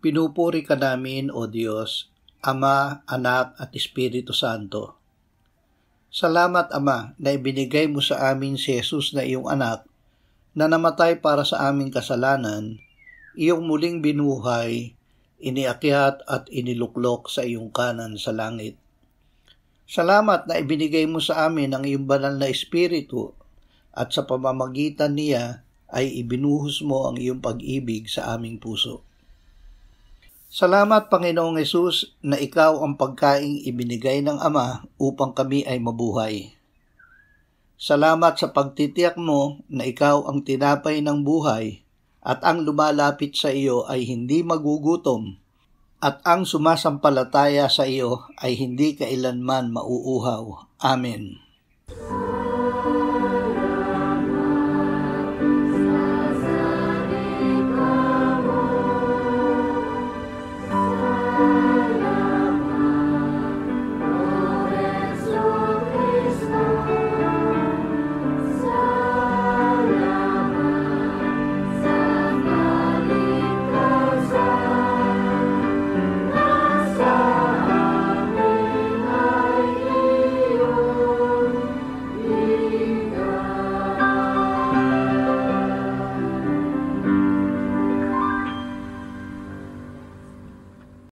Pinupuri ka namin, O Diyos, Ama, Anak at Espiritu Santo. Salamat, Ama, na ibinigay mo sa amin si Jesus na iyong anak, na namatay para sa aming kasalanan, iyong muling binuhay, iniakyat at iniluklok sa iyong kanan sa langit. Salamat na ibinigay mo sa amin ang iyong banal na Espiritu, at sa pamamagitan niya ay ibinuhos mo ang iyong pag-ibig sa aming puso. Salamat, Panginoong Hesus, na ikaw ang pagkaing ibinigay ng Ama upang kami ay mabuhay. Salamat sa pagtitiyak mo na ikaw ang tinapay ng buhay at ang lumalapit sa iyo ay hindi magugutom at ang sumasampalataya sa iyo ay hindi kailanman mauuhaw. Amen.